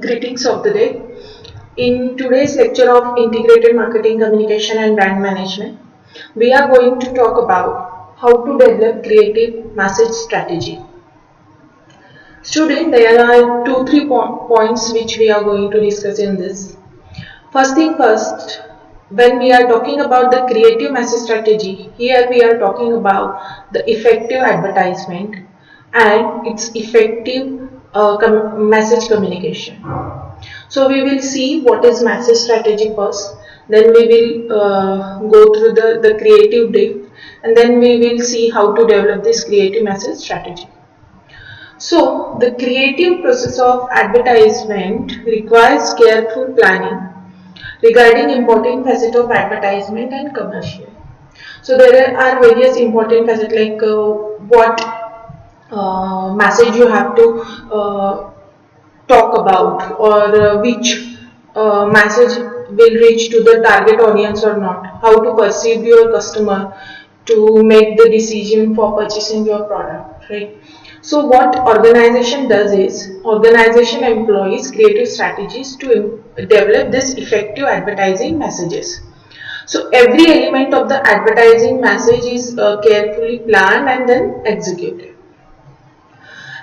Greetings of the day. In today's lecture of Integrated Marketing, Communication and Brand Management, we are going to talk about how to develop creative message strategy. Student, there are three points which we are going to discuss in this. First thing first, when we are talking about the creative message strategy, here we are talking about the effective advertisement and its effective message communication. So we will see what is message strategy first, then we will go through the creative depth, and then we will see how to develop this creative message strategy. So the creative process of advertisement requires careful planning regarding important facets of advertisement and commercial. So there are various important facets like what message you have to talk about, or which message will reach to the target audience or not, how to perceive your customer to make the decision for purchasing your product, right? So what organization does is organization employs creative strategies to develop this effective advertising messages. So every element of the advertising message is carefully planned and then executed.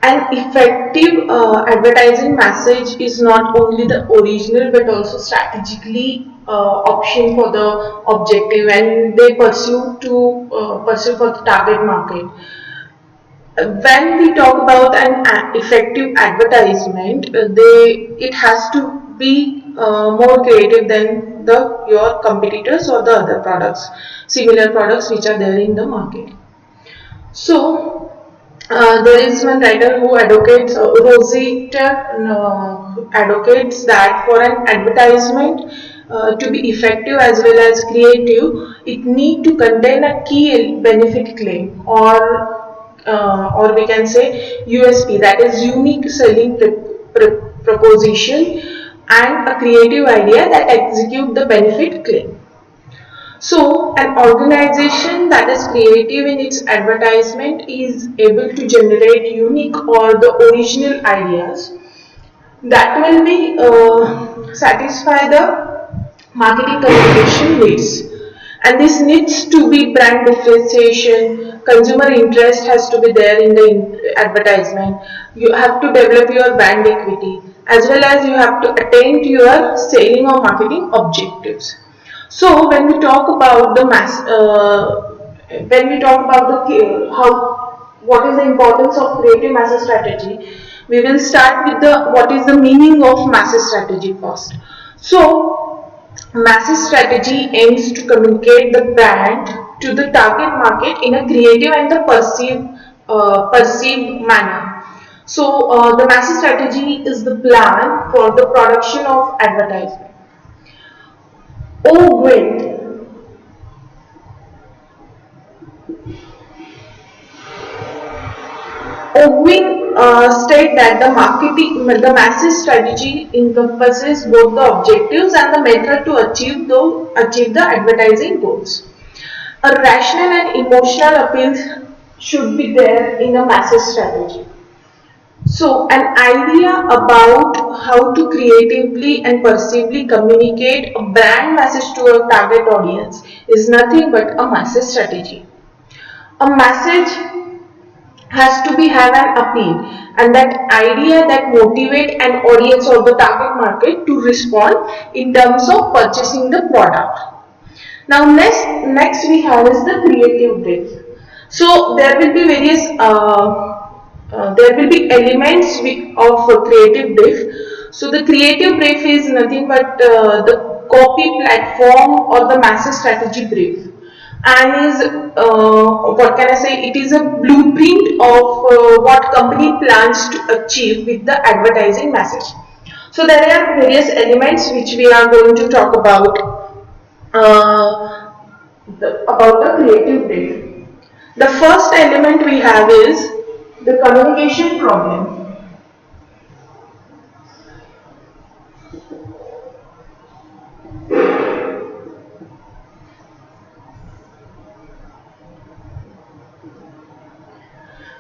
An effective advertising message is not only the original but also strategically option for the objective, and they pursue for the target market. When we talk about an effective advertisement, it has to be more creative than your competitors or the other products, similar products which are there in the market. So there is one writer who advocates, Rosita advocates that for an advertisement to be effective as well as creative, it need to contain a key benefit claim, or we can say USP, that is unique selling proposition, and a creative idea that execute the benefit claim. So, an organization that is creative in its advertisement is able to generate unique or the original ideas that will be satisfy the marketing communication needs. And this needs to be brand differentiation, consumer interest has to be there in the advertisement. You have to develop your brand equity as well as you have to attain to your selling or marketing objectives. So when we talk about the when we talk about the how what is the importance of creative message strategy, we will start with the what is the meaning of message strategy first. So message strategy aims to communicate the brand to the target market in a creative and the perceived manner. So the message strategy is the plan for the production of advertisement. Oh great, Owing state that the message strategy encompasses both the objectives and the method to achieve the advertising goals. A rational and emotional appeal should be there in a message strategy. So, an idea about how to creatively and perceivably communicate a brand message to a target audience is nothing but a message strategy. A message has to be have an appeal, and that idea that motivate an audience or the target market to respond in terms of purchasing the product. Now next we have is the creative brief. So there will be various there will be elements of a creative brief. So the creative brief is nothing but the copy platform or the message strategy brief, and is what can I say? It is a blueprint of what company plans to achieve with the advertising message. So there are various elements which we are going to talk uh, about the creative brief. The first element we have is the communication problem.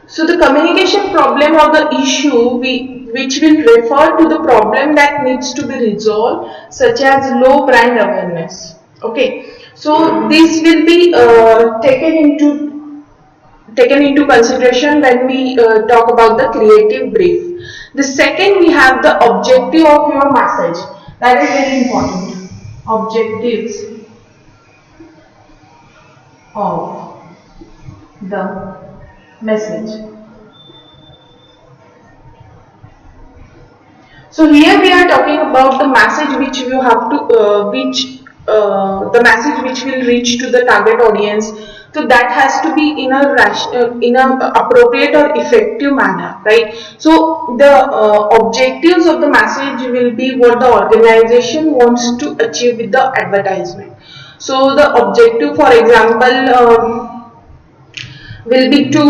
So the communication problem or the issue which will refer to the problem problem that needs to be resolved, such as low brand awareness. Okay, so this will be taken into consideration when we talk about the creative brief. The second, we have the objective of your message. That is very important. Objectives of the message. So here we are talking about the message which you have to, the message which will reach to the target audience. So that has to be in a in a appropriate or effective manner, right? So the objectives of the message will be what the organization wants to achieve with the advertisement. So the objective, for example, will be to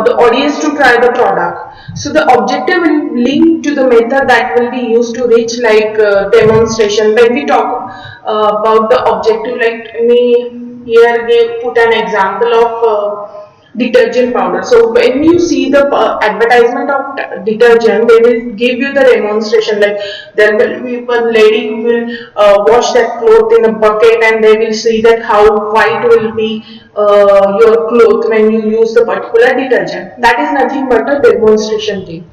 the audience to try the product. So the objective will link to the method that will be used to reach, like demonstration. When we talk about the objective, like me here they put an example of detergent powder. So when you see the advertisement of detergent, they will give you the demonstration, like there will be one lady who will wash that cloth in a bucket, and they will see that how white will be your cloth when you use the particular detergent. That is nothing but a demonstration thing.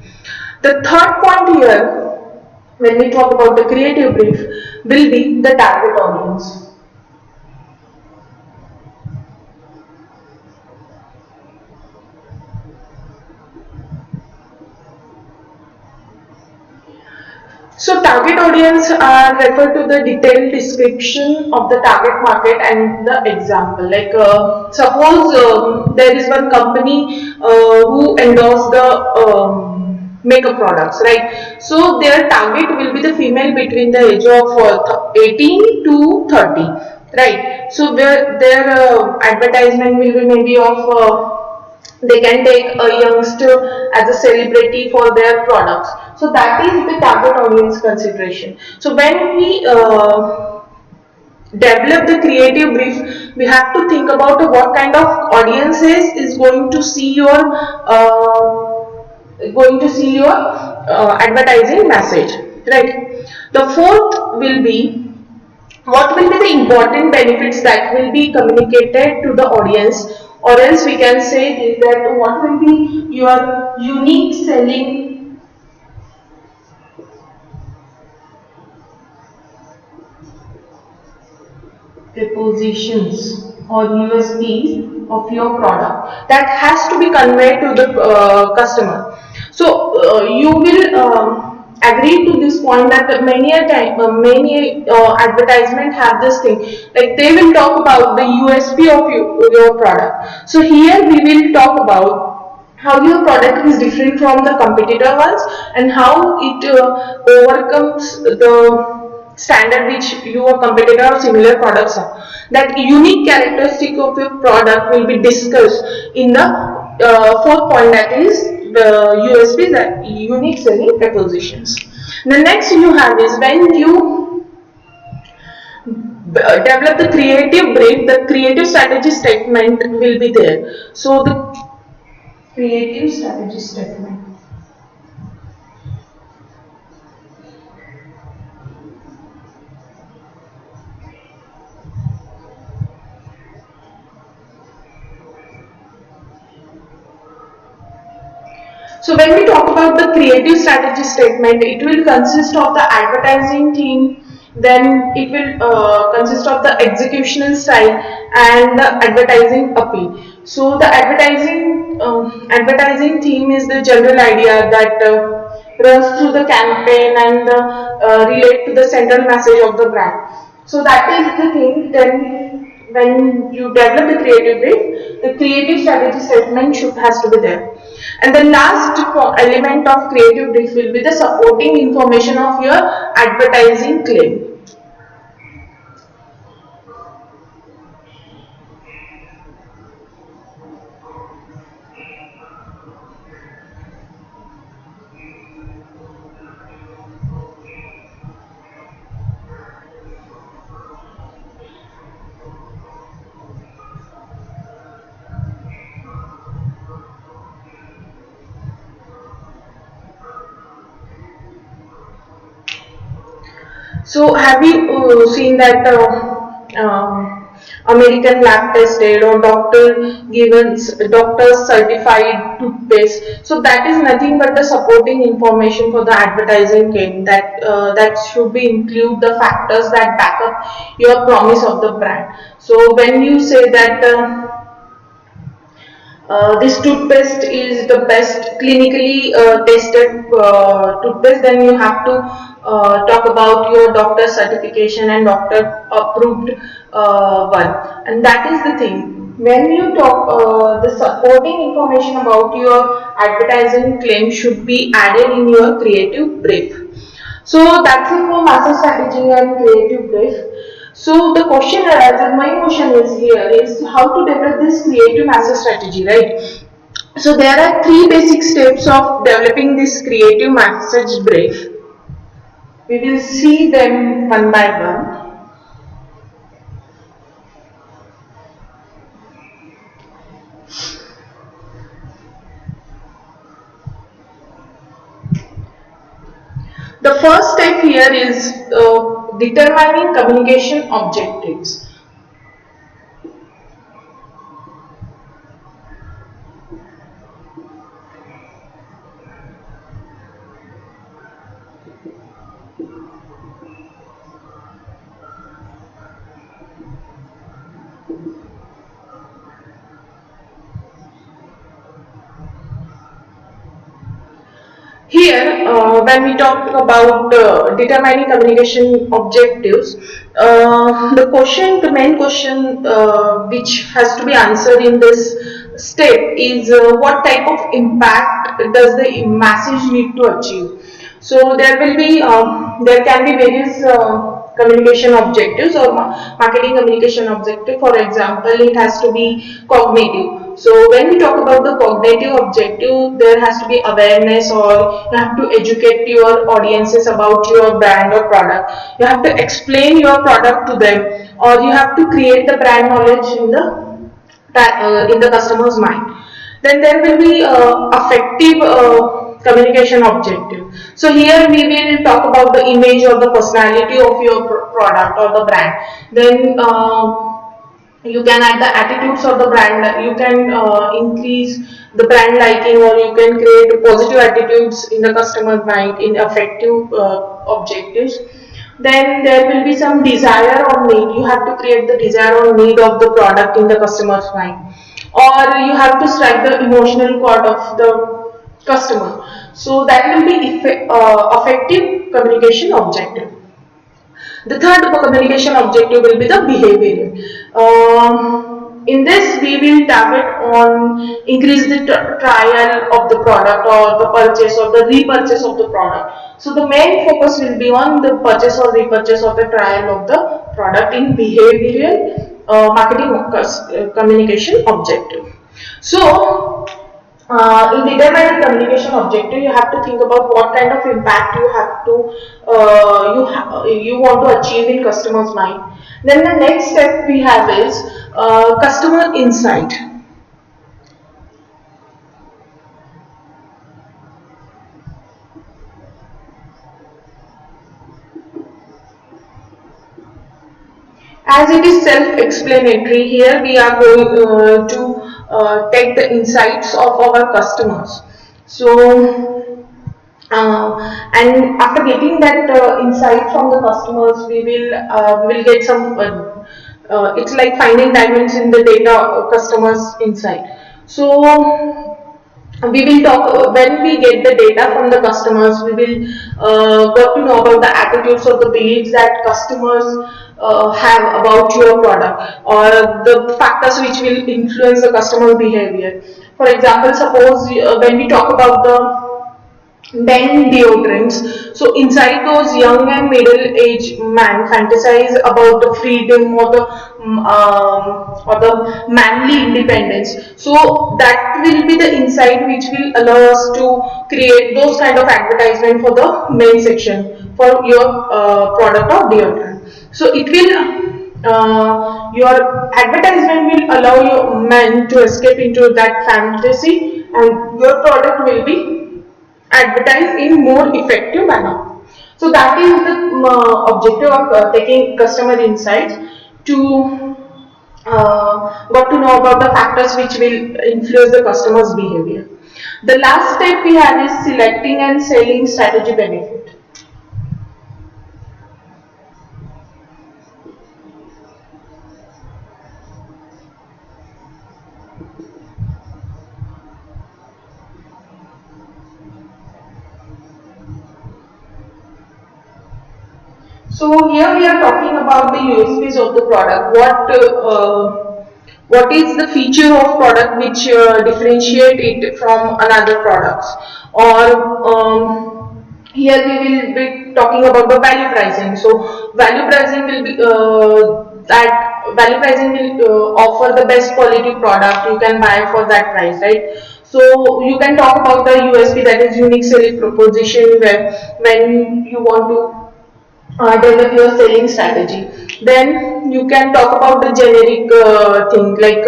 The third point here, when we talk about the creative brief, will be the target audience. So target audience are refer to the detailed description of the target market and the example. Like suppose there is one company who endorse the makeup products, right? So their target will be the female between the age of 18 to 30, right? So where their advertisement will be maybe of they can take a youngster as a celebrity for their products. So that is the target audience consideration. So when we develop the creative brief, we have to think about what kind of audiences is going to see your advertising message, right? The fourth will be what will be the important benefits that will be communicated to the audience, or else we can say is that what will be your unique selling propositions or USPs of your product that has to be conveyed to the customer. So you will agree to this point that many a time, many advertisement have this thing, like they will talk about the USP of your product. So here we will talk about how your product is different from the competitor ones, and how it overcomes the standard which your competitor or similar products are. That unique characteristic of your product will be discussed in the fourth point, that is the USP, that unique selling propositions. The next you have is when you develop the creative brief, the creative strategy statement will be there. So the creative strategy statement. So when we talk about the creative strategy statement, it will consist of the advertising team, then it will consist of the executional style and the advertising appeal. So the advertising theme is the general idea that runs through the campaign and relate to the central message of the brand. So that is the thing. Then when you develop the creative brief, the creative strategy statement should has to be there. And the last element of creative brief will be the supporting information of your advertising claim. So have you seen that American lab tested or doctor certified toothpaste? So that is nothing but the supporting information for the advertising claim that should be include the factors that back up your promise of the brand. So when you say that. This toothpaste is the best clinically tested toothpaste, then you have to talk about your doctor certification and doctor approved one, and that is the thing. When you talk, the supporting information about your advertising claim should be added in your creative brief. So that's it for master strategy and creative brief. So the question arises, my question is here is how to develop this creative master strategy, right? So there are three basic steps of developing this creative message brief. We will see them one by one. The first step here is determining communication objectives. Here, when we talk about determining communication objectives, the main question which has to be answered in this step is what type of impact does the message need to achieve. So there can be various communication objectives or marketing communication objective. For example, it has to be cognitive. So when we talk about the cognitive objective, there has to be awareness, or you have to educate your audiences about your brand or product. You have to explain your product to them, or you have to create the brand knowledge in the customer's mind. Then there will be affective communication objective. So here we will talk about the image or the personality of your product or the brand. Then you can add the attitudes of the brand. You can increase the brand liking, or you can create positive attitudes in the customer's mind in effective objectives. Then there will be some desire or need. You have to create the desire or need of the product in the customer's mind, or you have to strike the emotional chord of the customer. So that will be effective communication objective. The third communication objective will be the behavioral. In this, we will target on increase the trial of the product, or the purchase or the repurchase of the product. So the main focus will be on the purchase or repurchase or the trial of the product in behavioral marketing communication objective. So in determining communication objective, you have to think about what kind of impact you have to you want to achieve in customers' mind. Then the next step we have is customer insight. As it is self-explanatory, here we are going to take the insights of our customers. So, and after getting that insight from the customers, we will get some. It's like finding diamonds in the data customers insight. So we will talk when we get the data from the customers. We will got to know about the attitudes or the beliefs that customers have about your product, or the factors which will influence the customer behavior. For example, suppose when we talk about the men deodorants. So inside those young and middle-aged men fantasize about the freedom or the manly independence. So that will be the insight which will allow us to create those kind of advertisement for the men section for your product or deodorant. So it will your advertisement will allow your men to escape into that fantasy, and your product will be advertise in more effective manner. So that is the objective of taking customer insights to got to know about the factors which will influence the customer's behavior. The last step we have is selecting and selling strategy benefit. So here we are talking about the USPs of the product. What is the feature of product which differentiate it from another products? Or here we will be talking about the value pricing. So value pricing will be that value pricing will offer the best quality product you can buy for that price, right? So you can talk about the USP, that is unique selling proposition, where when you want to develop your selling strategy. Then you can talk about the generic thing, like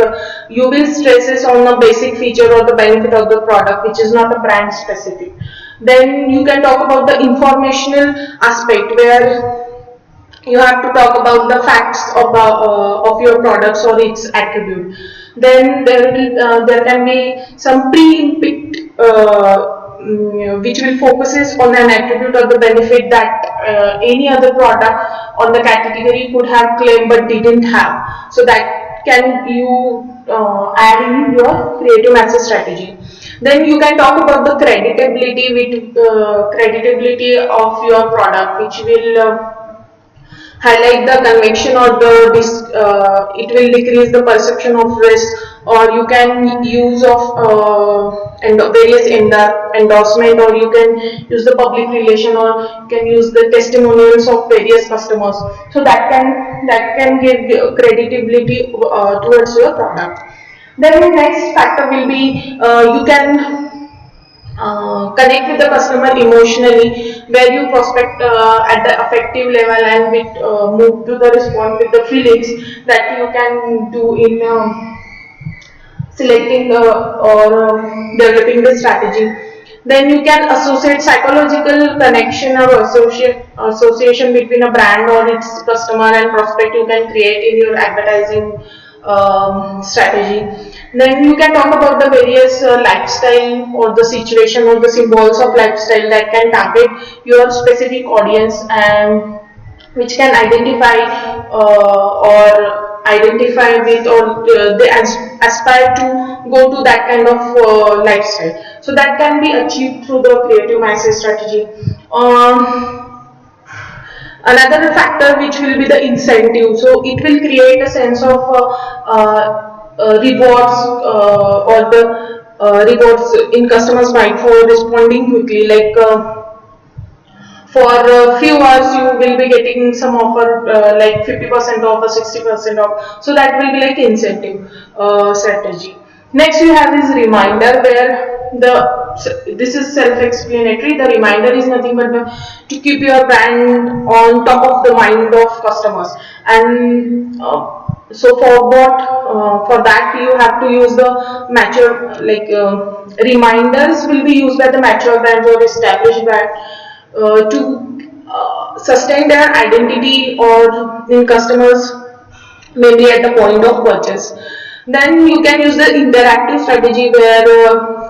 you will stresses on the basic feature or the benefit of the product which is not a brand specific. Then you can talk about the informational aspect, where you have to talk about the facts of your products or its attribute. Then there can be some pre-picked which will focuses on an attribute or the benefit that any other product on the category could have claimed but didn't have. So that can you add in your creative access strategy. Then you can talk about the credibility of your product, which will highlight the conviction or it will decrease the perception of risk, or you can use of various endorsement, or you can use the public relation, or you can use the testimonials of various customers. So that can give credibility towards your product. Then the next factor will be you can connect with the customer emotionally, where you prospect at the affective level and move to the response with the feelings that you can do in selecting or developing the strategy. Then you can associate psychological connection or association between a brand or its customer and prospect, you can create in your advertising strategy. Then you can talk about the various lifestyle or the situation or the symbols of lifestyle that can target your specific audience, and which can identify or identify with, or they aspire to go to that kind of lifestyle. So that can be achieved through the creative message strategy. Another factor which will be the incentive. So it will create a sense of rewards or the rewards in customers' mind for responding quickly. Like for a few hours you will be getting some offer like 50% off or 60% off. So that will be like incentive strategy. Next you have this reminder, where this is self-explanatory. The reminder is nothing but to keep your brand on top of the mind of customers. And so for that you have to use the mature, like reminders will be used by the mature brands or established brand to sustain their identity or in customers maybe at the point of purchase. Then you can use the interactive strategy, where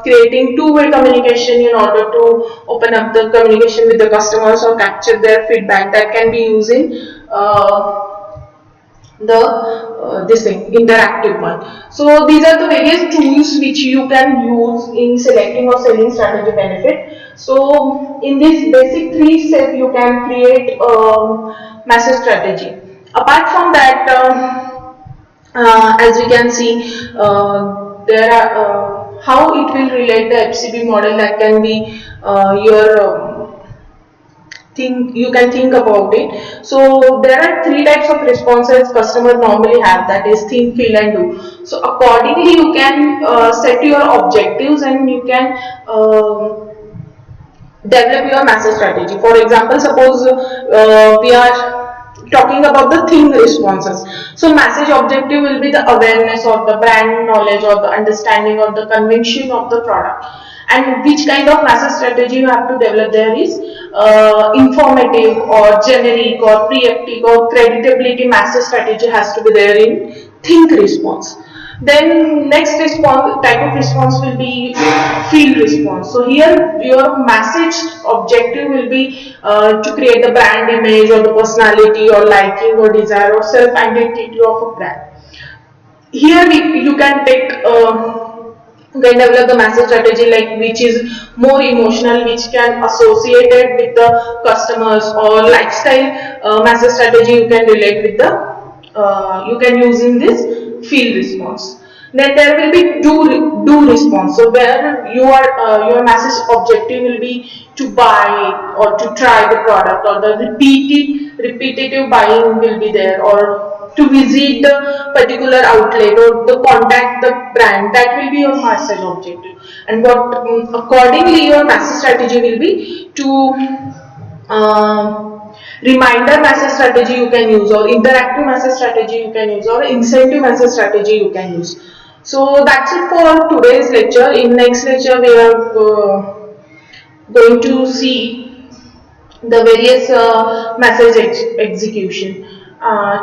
creating two-way communication in order to open up the communication with the customers or capture their feedback, that can be using the this thing interactive one. So these are the various tools which you can use in selecting or selling strategy benefit. So in this basic three step you can create message strategy. Apart from that, as we can see, there are how it will relate the FCB model, that can be your you can think about it. So there are three types of responses customers normally have, that is think, feel and do. So accordingly you can set your objectives, and you can develop your message strategy. For example, suppose we are talking about the thing responses. So message objective will be the awareness or the brand knowledge or the understanding or the conviction of the product. And which kind of message strategy you have to develop there is informative or generic or preemptive or credibility message strategy has to be there in think response. Then next response type of response will be field response. So here your message objective will be to create the brand image or the personality or liking or desire or self identity of a brand. Here you can take you can develop the message strategy like which is more emotional, which can associate it with the customers, or lifestyle message strategy you can relate with the you can use in this field response. Then there will be do response. So where your message objective will be to buy or to try the product, or the repetitive buying will be there, or to visit the particular outlet or the contact the brand. That will be your message objective. And what accordingly your message strategy will be to reminder message strategy you can use, or interactive message strategy you can use, or incentive message strategy you can use. So that's it for today's lecture. In next lecture we are going to see the various message execution.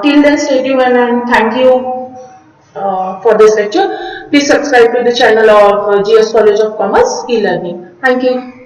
Till then, stay tuned and thank you for this lecture. Please subscribe to the channel of GS College of Commerce e-learning. Thank you.